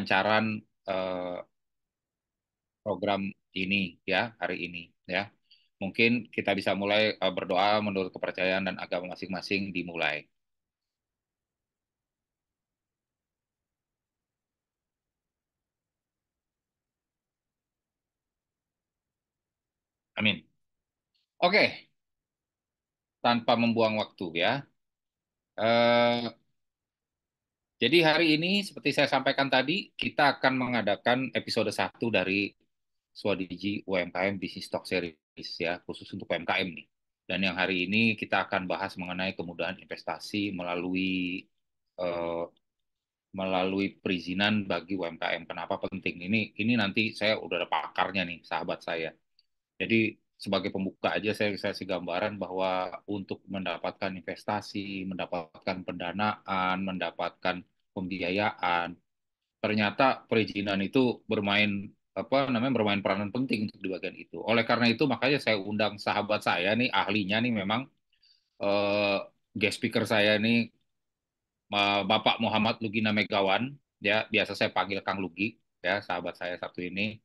pelancaran eh, program ini ya hari ini ya. Mungkin kita bisa mulai berdoa menurut kepercayaan dan agama masing-masing dimulai. Amin. Oke, tanpa membuang waktu ya. Eh, jadi hari ini seperti saya sampaikan tadi, kita akan mengadakan episode 1 dari Swadiji UMKM Business Talk Series ya, khusus untuk UMKM nih. Dan yang hari ini kita akan bahas mengenai kemudahan investasi eh, melalui perizinan bagi UMKM. Kenapa penting? Ini nanti saya udah ada pakarnya nih, sahabat saya. Jadi sebagai pembuka aja saya kasih gambaran bahwa untuk mendapatkan investasi, mendapatkan pendanaan, mendapatkan pembiayaan, ternyata perizinan itu bermain peranan penting untuk di bagian itu. Oleh karena itu makanya saya undang sahabat saya nih ahlinya nih memang eh, guest speaker saya nih Bapak Muhammad Lugina Megawan, ya biasa saya panggil Kang Lugi, ya sahabat saya satu ini.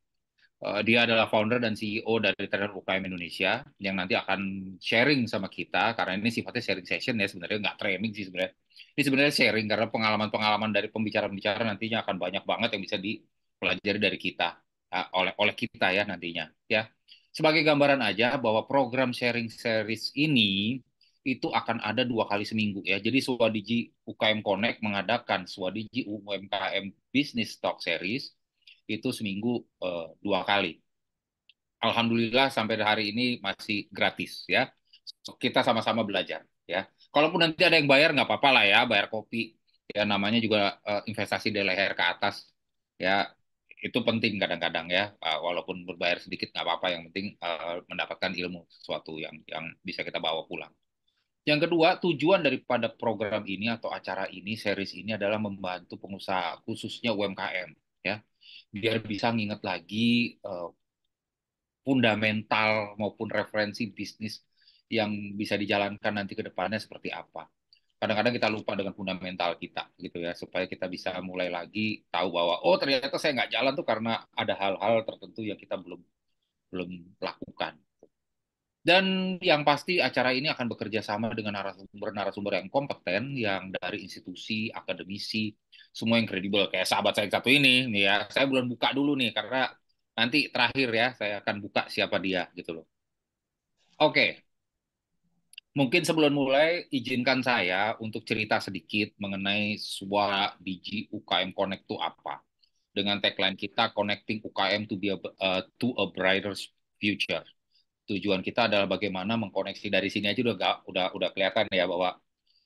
Dia adalah founder dan CEO dari Trader UKM Indonesia yang nanti akan sharing sama kita karena ini sifatnya sharing session ya sebenarnya nggak training sih sebenarnya. Ini sebenarnya sharing karena pengalaman-pengalaman dari pembicara-pembicara nantinya akan banyak banget yang bisa dipelajari dari kita oleh oleh kita ya nantinya ya. Sebagai gambaran aja bahwa program sharing series ini itu akan ada 2 kali seminggu ya. Jadi Swadiji UKM Connect mengadakan Swadiji UMKM Business Talk Series itu seminggu 2 kali. Alhamdulillah sampai hari ini masih gratis ya. Kita sama-sama belajar ya. Kalaupun nanti ada yang bayar nggak apa-apa lah ya, bayar kopi. Ya namanya juga investasi dari leher ke atas ya. Itu penting kadang-kadang ya. Walaupun berbayar sedikit nggak apa-apa. Yang penting mendapatkan ilmu sesuatu yang bisa kita bawa pulang. Yang kedua, tujuan daripada program ini atau acara ini, series ini adalah membantu pengusaha, khususnya UMKM, ya, biar bisa nginget lagi fundamental maupun referensi bisnis yang bisa dijalankan nanti ke depannya seperti apa. Kadang-kadang kita lupa dengan fundamental kita, gitu ya, supaya kita bisa mulai lagi tahu bahwa oh ternyata saya nggak jalan tuh karena ada hal-hal tertentu yang kita belum belum lakukan. Dan yang pasti acara ini akan bekerja sama dengan narasumber-narasumber yang kompeten, yang dari institusi, akademisi, semua yang kredibel. Kayak sahabat saya yang satu ini, nih ya. Saya belum buka dulu nih, karena nanti terakhir ya, saya akan buka siapa dia, gitu loh. Oke, mungkin sebelum mulai, izinkan saya untuk cerita sedikit mengenai sebuah Digi UKM Connect itu apa. Dengan tagline kita, Connecting UKM to a Brighter Future. Tujuan kita adalah bagaimana mengkoneksi dari sini aja udah kelihatan ya bahwa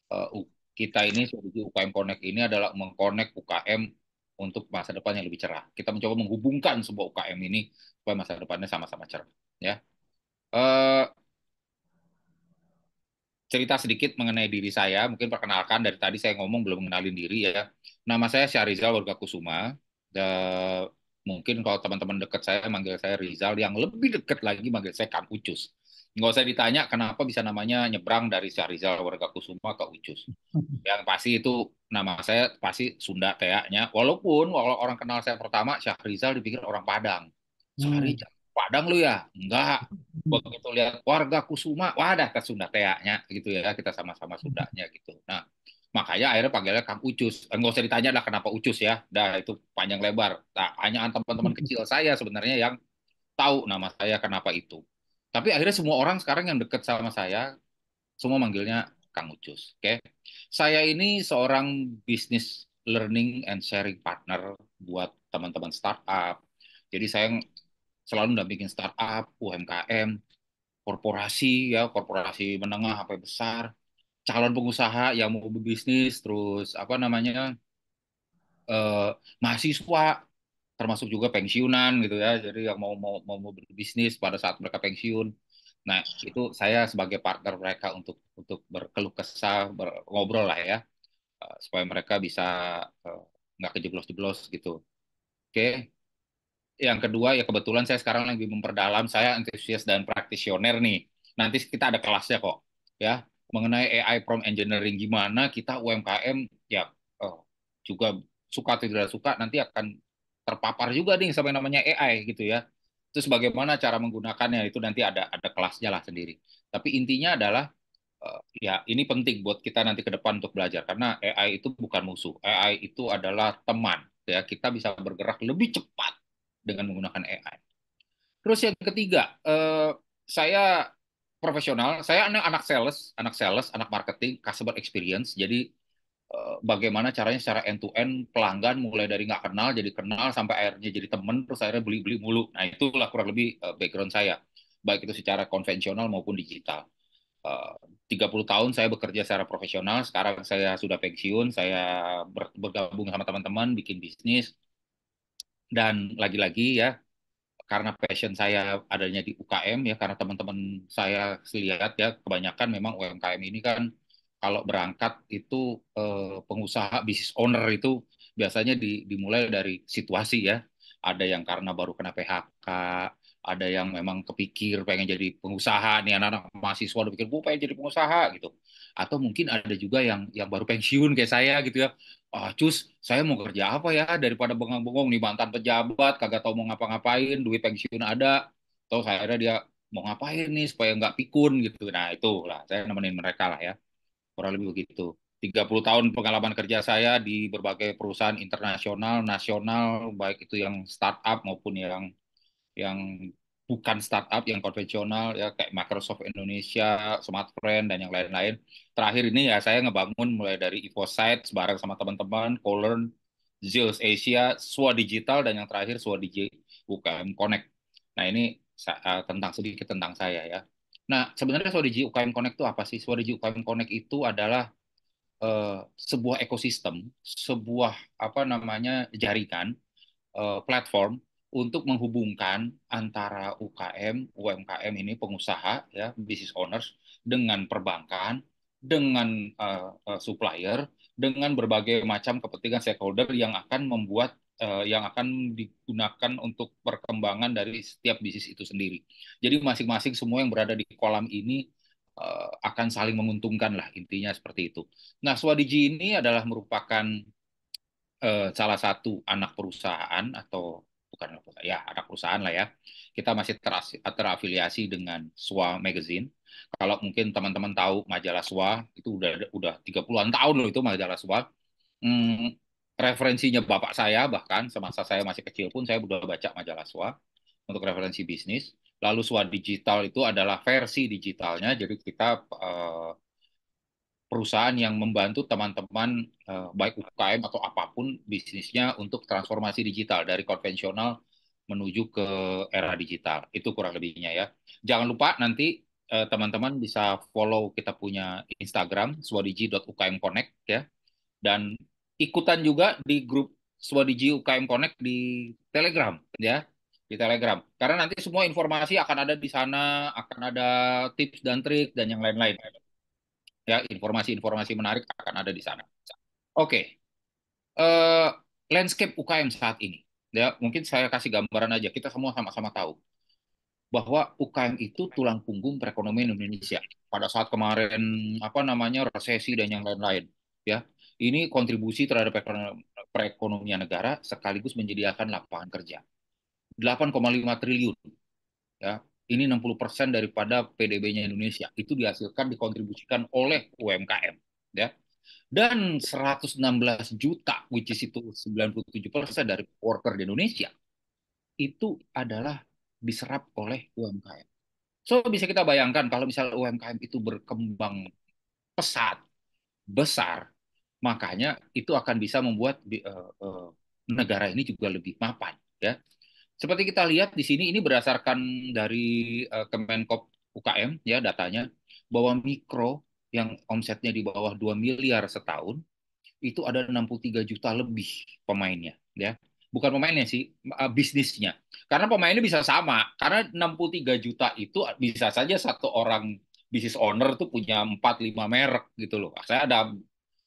uh, kita ini strategi UKM Connect ini adalah mengkonek UKM untuk masa depan yang lebih cerah. Kita mencoba menghubungkan sebuah UKM ini supaya masa depannya sama-sama cerah. Ya, uh, cerita sedikit mengenai diri saya. Mungkin perkenalkan dari tadi saya ngomong belum mengenalin diri ya. Nama saya Syahrizal Warga Kusuma. Mungkin kalau teman-teman dekat saya manggil saya Rizal, yang lebih dekat lagi manggil saya Kang Ucus. Nggak usah ditanya kenapa bisa namanya nyebrang dari Syahrizal Warga Kusuma ke Ucus. Yang pasti itu nama saya pasti Sunda kayaknya. Walaupun kalau orang kenal saya pertama Syahrizal dipikir orang Padang. Hmm. Syahrizal Padang lu ya? Enggak. Begitu lihat warga Kusuma, wadah ke Sunda kayaknya gitu ya. Kita sama-sama Sundanya gitu. Nah, makanya akhirnya panggilnya Kang Ucus. Enggak usah ditanya lah kenapa Ucus ya. Dah itu panjang lebar. Nah, hanya teman-teman kecil saya sebenarnya yang tahu nama saya kenapa itu. Tapi akhirnya semua orang sekarang yang dekat sama saya semua manggilnya Kang Ucus. Oke. Saya ini seorang business learning and sharing partner buat teman-teman startup. Jadi saya selalu dampingin startup, UMKM, korporasi ya, korporasi menengah sampai besar, calon pengusaha yang mau berbisnis, terus apa namanya eh, mahasiswa, termasuk juga pensiunan gitu ya. Jadi yang mau berbisnis pada saat mereka pensiun. Nah, itu saya sebagai partner mereka untuk berkeluh kesah, ngobrol lah ya, supaya mereka bisa eh, nggak kejeblos-jeblos gitu. Oke. Yang kedua ya kebetulan saya sekarang lagi memperdalam, saya antusias dan praktisioner nih. Nanti kita ada kelasnya kok ya mengenai AI prompt engineering gimana kita UMKM ya juga suka atau tidak suka nanti akan terpapar juga nih sama yang namanya AI gitu ya. Terus bagaimana cara menggunakannya itu nanti ada kelasnya lah sendiri. Tapi intinya adalah ya ini penting buat kita nanti ke depan untuk belajar karena AI itu bukan musuh. AI itu adalah teman ya. Kita bisa bergerak lebih cepat dengan menggunakan AI. Terus yang ketiga, saya profesional, saya anak sales, anak marketing, customer experience. Jadi bagaimana caranya secara end to end pelanggan mulai dari nggak kenal jadi kenal sampai akhirnya jadi temen terus akhirnya beli-beli mulu. Nah, itulah kurang lebih background saya. Baik itu secara konvensional maupun digital. 30 tahun saya bekerja secara profesional, sekarang saya sudah pensiun, saya bergabung sama teman-teman bikin bisnis dan lagi-lagi ya karena passion saya adanya di UKM ya karena teman-teman saya lihat ya kebanyakan memang UMKM ini kan kalau berangkat itu pengusaha business owner itu biasanya dimulai dari situasi ya ada yang karena baru kena PHK ada yang memang kepikir pengen jadi pengusaha nih anak-anak mahasiswa udah pikir gue pengen jadi pengusaha gitu atau mungkin ada juga yang baru pensiun kayak saya gitu ya cus, saya mau kerja apa ya daripada bengong-bengong nih mantan pejabat, kagak tahu mau ngapa-ngapain, duit pensiun ada, tahu saya akhirnya dia mau ngapain nih supaya nggak pikun gitu. Nah itu lah, saya nemenin mereka lah ya, kurang lebih begitu. 30 tahun pengalaman kerja saya di berbagai perusahaan internasional, nasional, baik itu yang startup maupun yang bukan startup yang konvensional ya kayak Microsoft Indonesia, Smartfren dan yang lain-lain. Terakhir ini ya saya ngebangun mulai dari EvoSight bareng sama teman-teman, Colearn, Zeus Asia, Swa Digital dan yang terakhir Swadigi UKM Connect. Nah, ini tentang sedikit tentang saya ya. Nah, sebenarnya Swadigi UKM Connect itu apa sih? Swadigi UKM Connect itu adalah sebuah ekosistem, sebuah apa namanya jaringan platform untuk menghubungkan antara UKM, UMKM ini pengusaha ya, business owners dengan perbankan, dengan supplier, dengan berbagai macam kepentingan stakeholder yang akan membuat yang akan digunakan untuk perkembangan dari setiap bisnis itu sendiri. Jadi masing-masing semua yang berada di kolam ini akan saling menguntungkan lah intinya seperti itu. Nah, Swadiji ini adalah merupakan salah satu anak perusahaan atau bukan ya anak perusahaan lah ya. Kita masih terafiliasi dengan SWA Magazine. Kalau mungkin teman-teman tahu majalah SWA itu udah 30-an tahun loh itu majalah SWA. Hmm, referensinya bapak saya bahkan semasa saya masih kecil pun saya udah baca majalah SWA untuk referensi bisnis. Lalu SWA Digital itu adalah versi digitalnya. Jadi kita perusahaan yang membantu teman-teman baik UKM atau apapun bisnisnya untuk transformasi digital dari konvensional menuju ke era digital. Itu kurang lebihnya ya. Jangan lupa nanti teman-teman bisa follow kita punya Instagram swadiji.ukmconnect ya dan ikutan juga di grup Swadiji UKM Connect di Telegram ya di Telegram karena nanti semua informasi akan ada di sana akan ada tips dan trik dan yang lain-lain ya informasi-informasi menarik akan ada di sana. Oke, eh, landscape UKM saat ini, ya mungkin saya kasih gambaran aja. Kita semua sama-sama tahu bahwa UKM itu tulang punggung perekonomian Indonesia. Pada saat kemarin apa namanya resesi dan yang lain-lain, ya ini kontribusi terhadap perekonomian negara sekaligus menyediakan lapangan kerja. 8,5 triliun, ya ini 60% daripada PDB-nya Indonesia itu dihasilkan dikontribusikan oleh UMKM ya dan 116 juta which is itu 97% dari worker di Indonesia itu adalah diserap oleh UMKM. So bisa kita bayangkan kalau misalnya UMKM itu berkembang pesat, besar, makanya itu akan bisa membuat negara ini juga lebih mapan ya. Seperti kita lihat di sini ini berdasarkan dari Kemenkop UKM ya datanya bahwa mikro yang omsetnya di bawah 2 miliar setahun itu ada 63 juta lebih pemainnya ya. Bukan pemainnya sih, bisnisnya. Karena pemainnya bisa sama. Karena 63 juta itu bisa saja satu orang bisnis owner tuh punya 4 5 merek gitu loh. Saya ada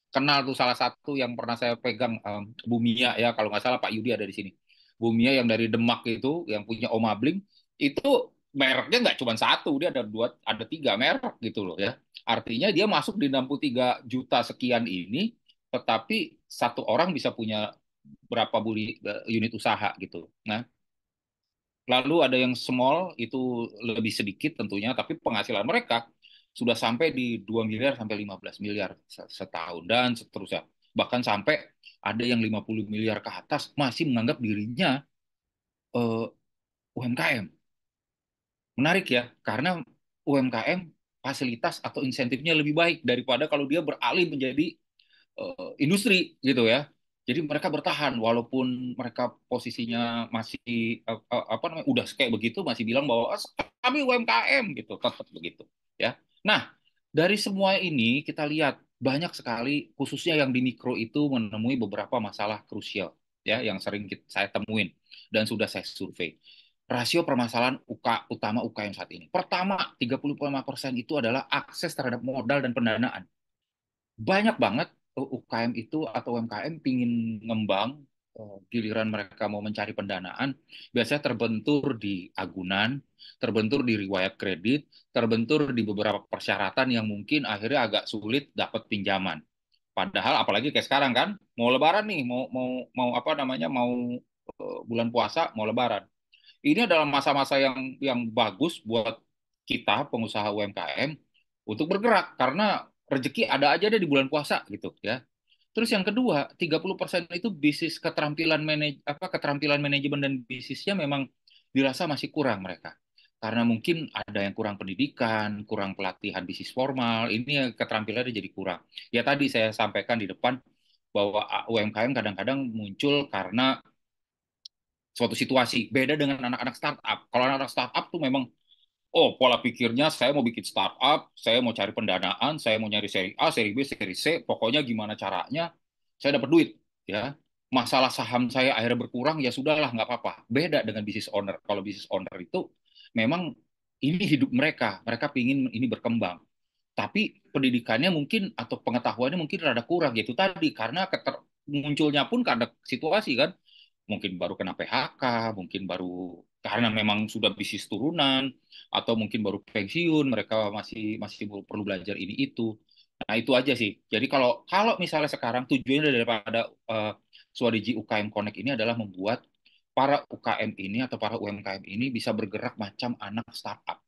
kenal tuh salah satu yang pernah saya pegang Bumia ya kalau nggak salah Pak Yudi ada di sini. Bumia yang dari Demak itu yang punya Oma Bling itu mereknya nggak cuma satu dia ada dua ada tiga merek gitu loh ya artinya dia masuk di 63 juta sekian ini tetapi satu orang bisa punya berapa unit usaha gitu. Nah, lalu ada yang small itu lebih sedikit tentunya, tapi penghasilan mereka sudah sampai di 2 miliar sampai 15 miliar setahun dan seterusnya. Bahkan sampai ada yang 50 miliar ke atas masih menganggap dirinya UMKM. Menarik ya, karena UMKM fasilitas atau insentifnya lebih baik daripada kalau dia beralih menjadi industri gitu ya. Jadi mereka bertahan walaupun mereka posisinya masih apa namanya udah kayak begitu masih bilang bahwa "Ah, kami UMKM gitu, tetap begitu ya. Nah, dari semua ini kita lihat banyak sekali khususnya yang di mikro itu menemui beberapa masalah krusial ya yang sering saya temuin dan sudah saya survei. Rasio permasalahan utama UKM saat ini. Pertama, 35% itu adalah akses terhadap modal dan pendanaan. Banyak banget UKM itu atau UMKM pingin ngembang, giliran mereka mau mencari pendanaan, biasanya terbentur di agunan, terbentur di riwayat kredit, terbentur di beberapa persyaratan yang mungkin akhirnya agak sulit dapat pinjaman. Padahal apalagi kayak sekarang kan, mau lebaran nih, mau mau mau apa namanya, mau bulan puasa, mau lebaran. Ini adalah masa-masa yang bagus buat kita pengusaha UMKM untuk bergerak karena rezeki ada aja deh di bulan puasa gitu ya. Terus yang kedua, 30% itu bisnis keterampilan manajemen dan bisnisnya memang dirasa masih kurang mereka. Karena mungkin ada yang kurang pendidikan, kurang pelatihan bisnis formal, ini ya keterampilannya jadi kurang. Ya tadi saya sampaikan di depan bahwa UMKM kadang-kadang muncul karena suatu situasi. Beda dengan anak-anak startup. Kalau anak-anak startup tuh memang, oh pola pikirnya saya mau bikin startup, saya mau cari pendanaan, saya mau nyari seri A, seri B, seri C, pokoknya gimana caranya saya dapat duit. Ya, masalah saham saya akhirnya berkurang, ya sudahlah nggak apa-apa. Beda dengan bisnis owner. Kalau bisnis owner itu memang ini hidup mereka, mereka pingin ini berkembang. Tapi pendidikannya mungkin atau pengetahuannya mungkin rada kurang, yaitu tadi karena munculnya pun karena situasi kan mungkin baru kena PHK, mungkin baru karena memang sudah bisnis turunan, atau mungkin baru pensiun, mereka masih masih perlu belajar ini itu. Nah itu aja sih. Jadi kalau kalau misalnya sekarang tujuannya daripada Swadiji UKM Connect ini adalah membuat para UKM ini atau para UMKM ini bisa bergerak macam anak startup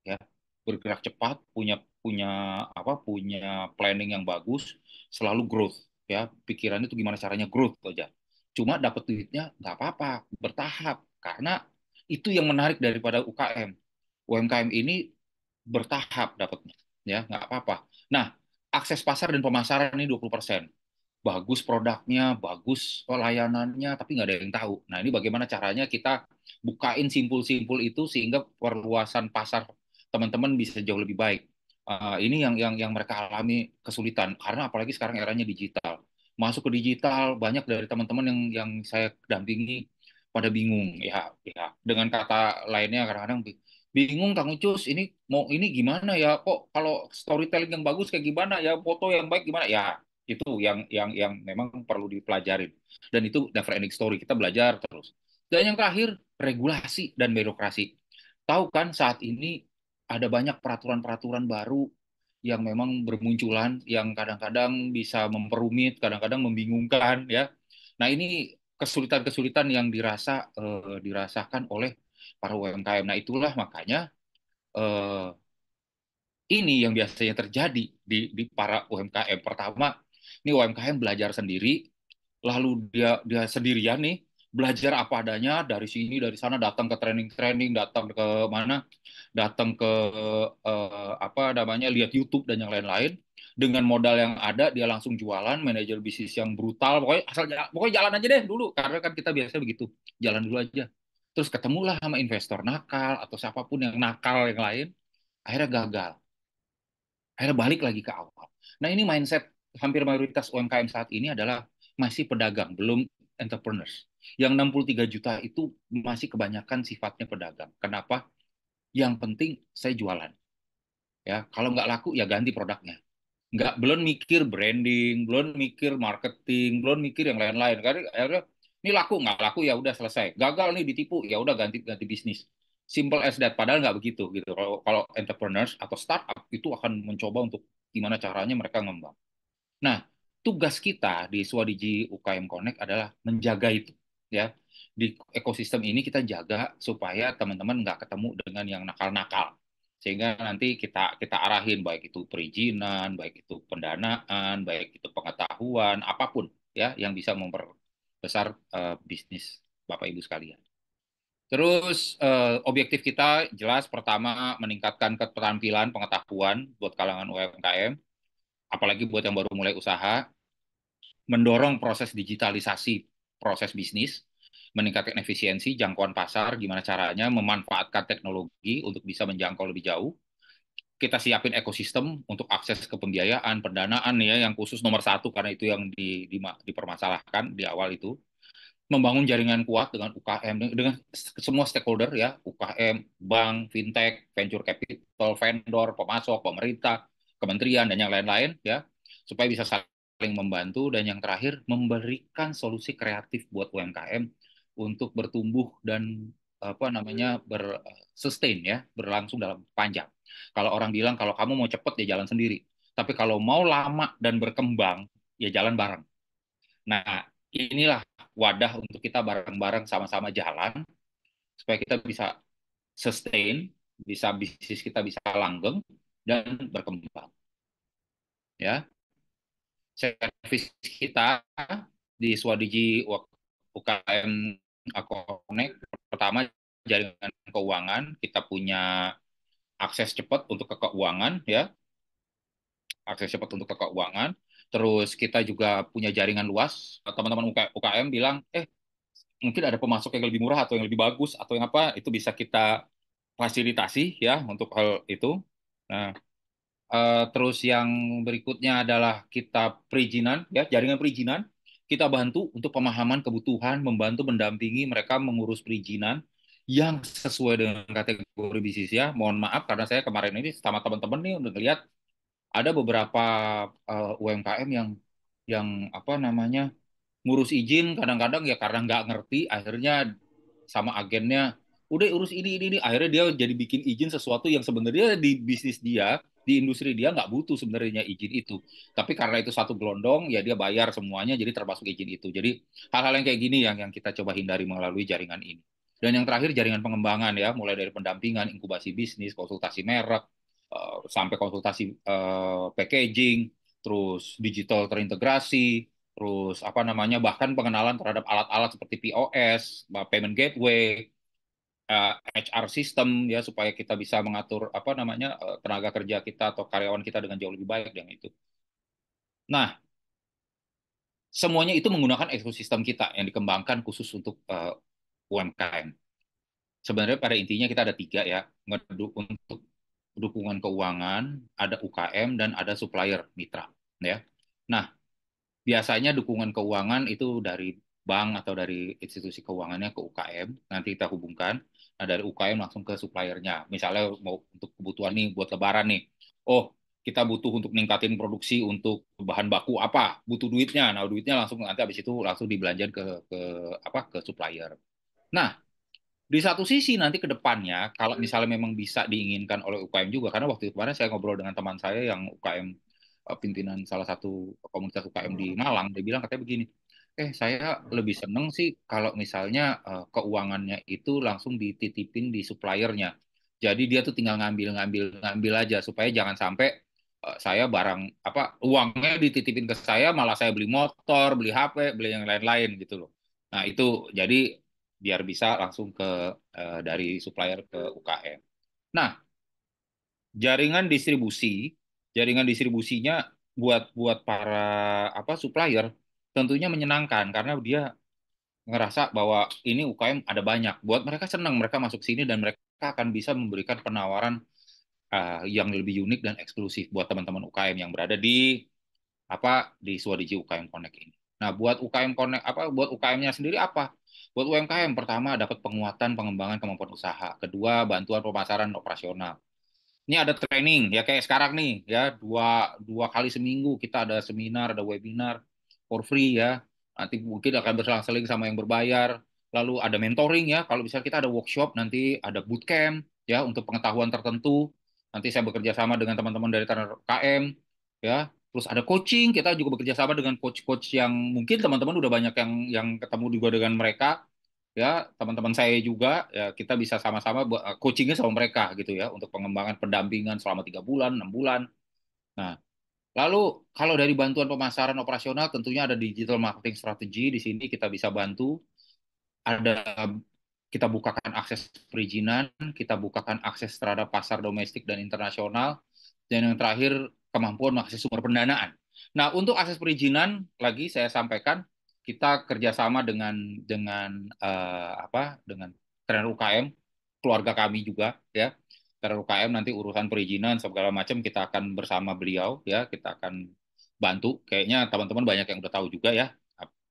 ya, bergerak cepat, punya punya punya planning yang bagus, selalu growth ya, pikirannya itu gimana caranya growth aja. Cuma dapat duitnya nggak apa-apa, bertahap, karena itu yang menarik daripada UKM. UMKM ini bertahap dapatnya ya, nggak apa-apa. Nah, akses pasar dan pemasaran ini 20%, bagus produknya, bagus layanannya, tapi nggak ada yang tahu. Nah, ini bagaimana caranya kita bukain simpul-simpul itu sehingga perluasan pasar teman-teman bisa jauh lebih baik. Ini yang mereka alami kesulitan karena apalagi sekarang eranya digital. Masuk ke digital banyak dari teman-teman yang saya dampingi pada bingung ya, ya. Dengan kata lainnya kadang-kadang bingung Kang Ucus, ini mau ini gimana ya, kok kalau storytelling yang bagus kayak gimana ya, foto yang baik gimana ya, itu yang memang perlu dipelajarin dan itu never ending story, kita belajar terus. Dan yang terakhir, regulasi dan birokrasi. Tahu kan saat ini ada banyak peraturan-peraturan baru yang memang bermunculan yang kadang-kadang bisa memperumit, kadang-kadang membingungkan ya. Nah, ini kesulitan-kesulitan yang dirasakan oleh para UMKM. Nah, itulah makanya eh, ini yang biasanya terjadi di para UMKM. Pertama, ini UMKM belajar sendiri, lalu dia dia sendirian nih belajar apa adanya dari sini dari sana, datang ke training-training, datang ke mana, datang ke apa namanya, lihat YouTube dan yang lain-lain. Dengan modal yang ada dia langsung jualan, manajer bisnis yang brutal, pokoknya asal pokoknya jalan aja deh dulu, karena kan kita biasanya begitu, jalan dulu aja. Terus ketemulah sama investor nakal atau siapapun yang nakal yang lain, akhirnya gagal, akhirnya balik lagi ke awal. Nah, ini mindset hampir mayoritas UMKM saat ini adalah masih pedagang, belum entrepreneurs. Yang 63 juta itu masih kebanyakan sifatnya pedagang. Kenapa? Yang penting saya jualan. Ya, kalau nggak laku ya ganti produknya. Nggak, belum mikir branding, belum mikir marketing, belum mikir yang lain-lain. Karena akhirnya ini laku nggak laku ya udah selesai. Gagal nih ditipu ya udah ganti ganti bisnis. Simple as that. Padahal nggak begitu gitu. Kalau kalau entrepreneurs atau startup itu akan mencoba untuk gimana caranya mereka ngembang. Nah, tugas kita di Swadiji UKM Connect adalah menjaga itu, ya. Di ekosistem ini kita jaga supaya teman-teman nggak ketemu dengan yang nakal-nakal, sehingga nanti kita kita arahin baik itu perizinan, baik itu pendanaan, baik itu pengetahuan, apapun ya yang bisa memperbesar bisnis Bapak Ibu sekalian. Terus objektif kita jelas pertama meningkatkan keterampilan pengetahuan buat kalangan UMKM, apalagi buat yang baru mulai usaha, mendorong proses digitalisasi proses bisnis, meningkatkan efisiensi, jangkauan pasar, gimana caranya memanfaatkan teknologi untuk bisa menjangkau lebih jauh. Kita siapin ekosistem untuk akses ke pembiayaan, pendanaan ya, yang khusus nomor satu karena itu yang dipermasalahkan di awal itu. Membangun jaringan kuat dengan UKM, dengan semua stakeholder ya, UKM, bank, fintech, venture capital, vendor, pemasok, pemerintah, kementerian, dan yang lain-lain ya, supaya bisa saling membantu. Dan yang terakhir, memberikan solusi kreatif buat UMKM untuk bertumbuh dan apa namanya sustain ya, berlangsung dalam panjang. Kalau orang bilang kalau kamu mau cepet ya jalan sendiri, tapi kalau mau lama dan berkembang ya jalan bareng. Nah, inilah wadah untuk kita bareng-bareng sama-sama jalan supaya kita bisa sustain, bisa bisnis kita bisa langgeng dan berkembang. Ya, servis kita di Swadiji UKM Connect pertama jaringan keuangan, kita punya akses cepat untuk ke keuangan ya, akses cepat untuk ke keuangan. Terus kita juga punya jaringan luas. Teman-teman UKM bilang, mungkin ada pemasok yang lebih murah atau yang lebih bagus atau yang apa itu bisa kita fasilitasi ya untuk hal itu. Nah, terus yang berikutnya adalah kita perizinan ya, jaringan perizinan. Kita bantu untuk pemahaman kebutuhan, membantu mendampingi mereka mengurus perizinan yang sesuai dengan kategori bisnisnya. Mohon maaf karena saya kemarin ini sama teman-teman nih udah ngeliat ada beberapa UMKM yang apa namanya ngurus izin kadang-kadang ya karena nggak ngerti akhirnya sama agennya udah urus ini akhirnya dia jadi bikin izin sesuatu yang sebenarnya di bisnis dia di industri dia nggak butuh sebenarnya izin itu tapi karena itu satu gelondong ya dia bayar semuanya jadi termasuk izin itu jadi hal-hal yang kayak gini yang kita coba hindari melalui jaringan ini dan yang terakhir jaringan pengembangan ya mulai dari pendampingan inkubasi bisnis konsultasi merek sampai konsultasi packaging terus digital terintegrasi terus apa namanya bahkan pengenalan terhadap alat-alat seperti POS, payment gateway, HR system ya supaya kita bisa mengatur apa namanya tenaga kerja kita atau karyawan kita dengan jauh lebih baik dengan itu. Nah, semuanya itu menggunakan ekosistem kita yang dikembangkan khusus untuk UMKM. Sebenarnya pada intinya kita ada tiga ya, untuk dukungan keuangan, ada UKM dan ada supplier mitra ya. Nah, biasanya dukungan keuangan itu dari bank atau dari institusi keuangannya ke UKM, nanti kita hubungkan. Nah, dari UKM langsung ke suppliernya. Misalnya mau untuk kebutuhan nih buat lebaran nih. Oh, kita butuh untuk ningkatin produksi untuk bahan baku apa? Butuh duitnya. Nah, duitnya langsung nanti habis itu langsung dibelanjakan ke apa? Ke supplier. Nah, di satu sisi nanti ke depannya, kalau misalnya memang bisa diinginkan oleh UKM juga, karena waktu itu kemarin saya ngobrol dengan teman saya yang UKM, pimpinan salah satu komunitas UKM di Malang, dia bilang katanya begini, saya lebih seneng sih kalau misalnya keuangannya itu langsung dititipin di suppliernya. Jadi dia tuh tinggal ngambil aja supaya jangan sampai saya barang apa uangnya dititipin ke saya malah saya beli motor, beli HP, beli yang lain-lain gitu loh. Nah, itu jadi biar bisa langsung ke dari supplier ke UKM. Nah, jaringan distribusi, jaringan distribusinya buat buat para apa supplier tentunya menyenangkan karena dia ngerasa bahwa ini UKM ada banyak. Buat mereka senang mereka masuk sini dan mereka akan bisa memberikan penawaran yang lebih unik dan eksklusif buat teman-teman UKM yang berada di apa di Swadiji UKM Connect ini. Nah, buat UKM Connect apa buat UKM-nya sendiri apa? Buat UMKM pertama dapat penguatan pengembangan kemampuan usaha, kedua bantuan pemasaran operasional. Ini ada training ya kayak sekarang nih ya dua kali seminggu kita ada seminar, ada webinar for free ya. Nanti mungkin akan berselang-seling sama yang berbayar. Lalu ada mentoring ya. Kalau bisa kita ada workshop, nanti ada bootcamp ya untuk pengetahuan tertentu. Nanti saya bekerja sama dengan teman-teman dari Tanah KM ya Terus ada coaching, kita juga bekerja sama dengan coach-coach yang mungkin teman-teman udah banyak yang ketemu juga dengan mereka, ya teman-teman saya juga, ya kita bisa sama-sama coachingnya sama mereka gitu ya untuk pengembangan pendampingan selama 3 bulan, 6 bulan. Nah, lalu kalau dari bantuan pemasaran operasional tentunya ada digital marketing strategi di sini kita bisa bantu, ada kita bukakan akses perizinan, kita bukakan akses terhadap pasar domestik dan internasional, dan yang terakhir kemampuan mengakses sumber pendanaan. Nah, untuk akses perizinan lagi saya sampaikan kita kerjasama dengan trainer UKM keluarga kami juga ya. Trainer UKM nanti urusan perizinan segala macam kita akan bersama beliau ya, kita akan bantu. Kayaknya teman-teman banyak yang udah tahu juga ya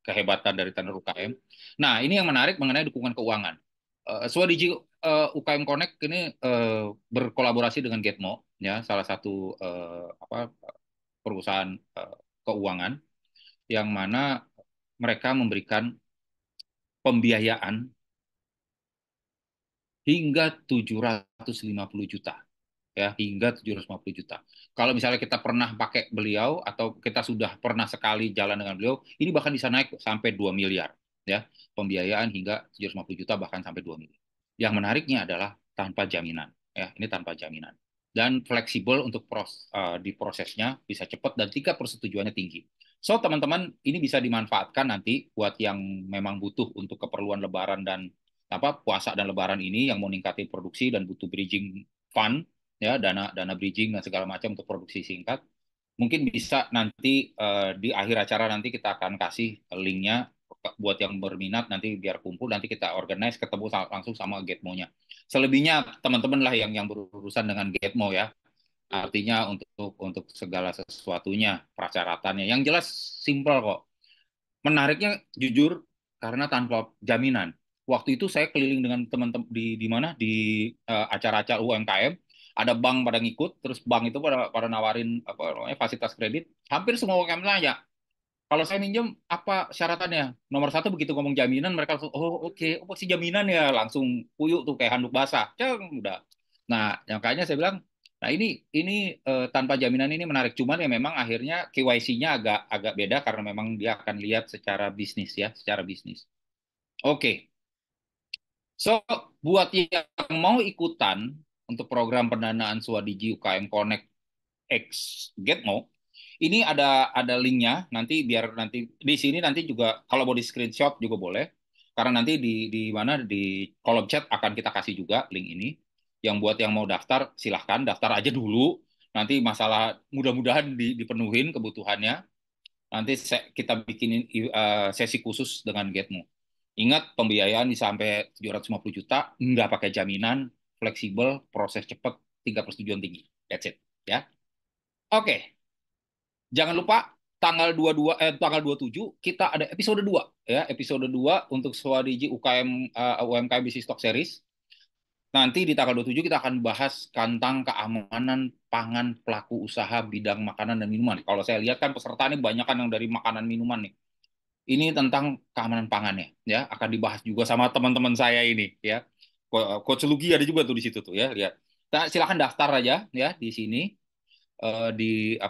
kehebatan dari trainer UKM. Nah, ini yang menarik mengenai dukungan keuangan. Swadiji UKM Connect ini berkolaborasi dengan Getmo, ya salah satu perusahaan keuangan yang mana mereka memberikan pembiayaan hingga 750 juta, ya hingga 750 juta. Kalau misalnya kita pernah pakai beliau atau kita sudah pernah sekali jalan dengan beliau, ini bahkan bisa naik sampai 2 miliar, ya pembiayaan hingga 750 juta bahkan sampai 2 miliar. Yang menariknya adalah tanpa jaminan, ya ini tanpa jaminan dan fleksibel untuk di prosesnya bisa cepat dan tingkat persetujuannya tinggi. So teman-teman ini bisa dimanfaatkan nanti buat yang memang butuh untuk keperluan Lebaran dan puasa dan Lebaran ini yang mau ningkatin produksi dan butuh bridging fund, ya dana dana bridging dan segala macam untuk produksi singkat. Mungkin bisa nanti di akhir acara nanti kita akan kasih linknya buat yang berminat, nanti biar kumpul nanti kita organize ketemu langsung sama Getmo-nya. Selebihnya teman-teman lah yang berurusan dengan Getmo ya. Artinya untuk segala sesuatunya, persyaratannya. Yang jelas simple kok. Menariknya jujur karena tanpa jaminan. Waktu itu saya keliling dengan teman-teman di mana di acara-acara UMKM, ada bank pada ngikut, terus bank itu pada nawarin apa namanya fasilitas kredit. Hampir semua UMKM nanya, kalau saya minjem apa syaratannya? Nomor satu begitu ngomong jaminan mereka langsung oh oke, okay. Oh pasti jaminan ya, langsung puyuh tuh kayak handuk basah. Ceng, udah. Nah, yang kayaknya saya bilang, nah ini tanpa jaminan ini menarik, cuman ya memang akhirnya KYC-nya agak agak beda karena memang dia akan lihat secara bisnis ya, secara bisnis. Oke. Okay. So, buat yang mau ikutan untuk program pendanaan Swadiji UKM Connect X Getmo, ini ada linknya nanti biar nanti di sini nanti juga kalau mau di screenshot juga boleh karena nanti di mana di kolom chat akan kita kasih juga link ini yang buat yang mau daftar silahkan daftar aja dulu nanti masalah mudah-mudahan dipenuhin kebutuhannya nanti kita bikinin sesi khusus dengan Getmo. Ingat pembiayaan bisa sampai 750 juta nggak pakai jaminan fleksibel proses cepat tingkat persetujuan tinggi that's it ya oke. Jangan lupa tanggal 27 kita ada episode 2 ya, episode 2 untuk Swadiji UMKM Business Talk Series. Nanti di tanggal 27 kita akan bahas tentang keamanan pangan pelaku usaha bidang makanan dan minuman. Kalau saya lihat kan peserta ini banyak kan yang dari makanan minuman nih. Ini tentang keamanan pangannya ya, akan dibahas juga sama teman-teman saya ini ya. Coach Lugi ada juga tuh di situ tuh ya, lihat. Nah, silakan daftar aja ya di sini di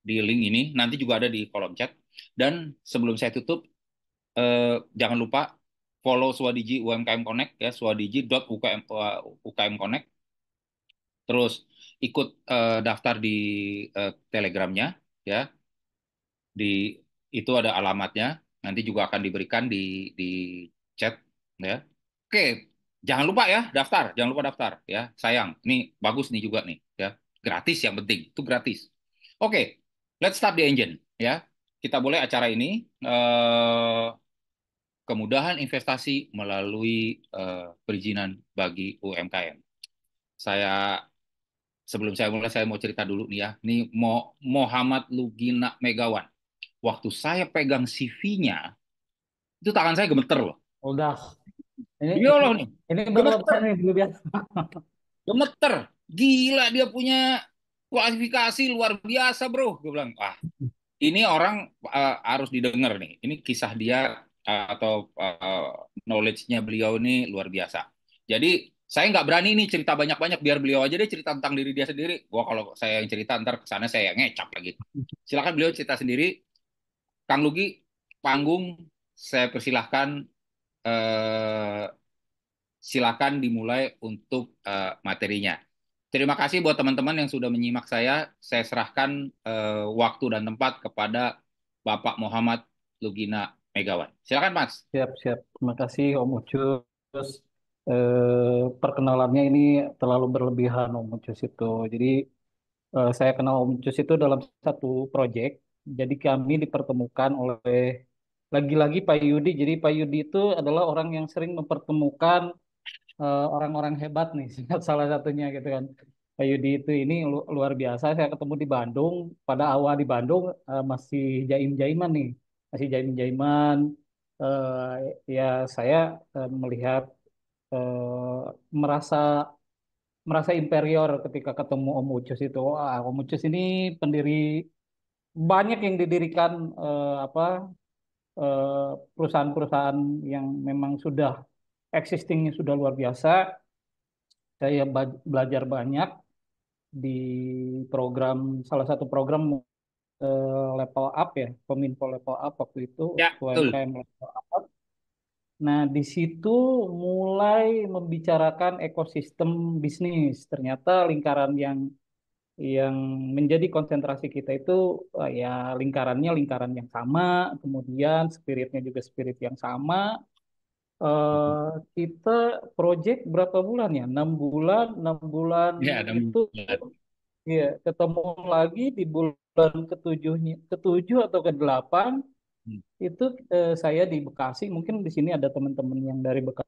di link ini nanti juga ada di kolom chat dan sebelum saya tutup jangan lupa follow Swadiji UMKM Connect ya swadiji.ukm UKM Connect terus ikut daftar di Telegramnya ya di itu ada alamatnya nanti juga akan diberikan di chat ya oke jangan lupa ya daftar jangan lupa daftar ya sayang ini bagus nih juga nih ya gratis yang penting itu gratis oke let's start the engine ya kita boleh acara ini eh, kemudahan investasi melalui perizinan bagi UMKM saya sebelum saya mulai saya mau cerita dulu nih ya ini Muhammad Lugina Megawan waktu saya pegang CV-nya itu tangan saya gemeter loh. Udah, ini Demi ini Allah nih, ini gemeter, berlebihan nih, berlebihan. gemeter. Gila dia punya kualifikasi luar biasa bro. Gue bilang, wah ini orang harus didengar nih. Ini kisah dia atau knowledge-nya beliau ini luar biasa. Jadi Saya nggak berani nih cerita banyak-banyak, biar beliau aja deh cerita tentang diri dia sendiri. Wah, kalau saya yang cerita ntar kesana saya yang ngecap lagi. Silakan beliau cerita sendiri. Kang Lugi, panggung saya persilahkan, eh, silakan dimulai untuk materinya. Terima kasih buat teman-teman yang sudah menyimak saya. Saya serahkan waktu dan tempat kepada Bapak Muhammad Lugina Megawan. Silakan, Mas. Siap, siap. Terima kasih Om Ucus. Perkenalannya ini terlalu berlebihan Om Ucus itu. Jadi saya kenal Om Ucus itu dalam satu proyek. Jadi kami dipertemukan oleh lagi-lagi Pak Yudi. Jadi Pak Yudi itu adalah orang yang sering mempertemukan orang-orang hebat nih. Salah satunya gitu kan. Pak Yudi itu ini luar biasa. Saya ketemu di Bandung. Pada awal di Bandung masih jaim-jaiman nih, masih jaim-jaiman. Ya saya melihat merasa merasa inferior ketika ketemu Om Ucus itu. Wah, Om Ucus ini pendiri banyak yang didirikan apa perusahaan-perusahaan yang memang sudah existingnya sudah luar biasa. Saya belajar banyak di program salah satu program level up ya, Kominfo level up waktu itu Ya, betul. UMKM level up. Nah, di situ mulai membicarakan ekosistem bisnis. Ternyata lingkaran yang menjadi konsentrasi kita itu ya lingkarannya lingkaran yang sama, kemudian spiritnya juga spirit yang sama. Kita project berapa bulan ya? 6 bulan, 6 bulan Ya, ada itu bulan. ya ketemu lagi di bulan ketujuhnya, ketujuh atau kedelapan itu saya di Bekasi. Mungkin di sini ada teman-teman yang dari Bekasi.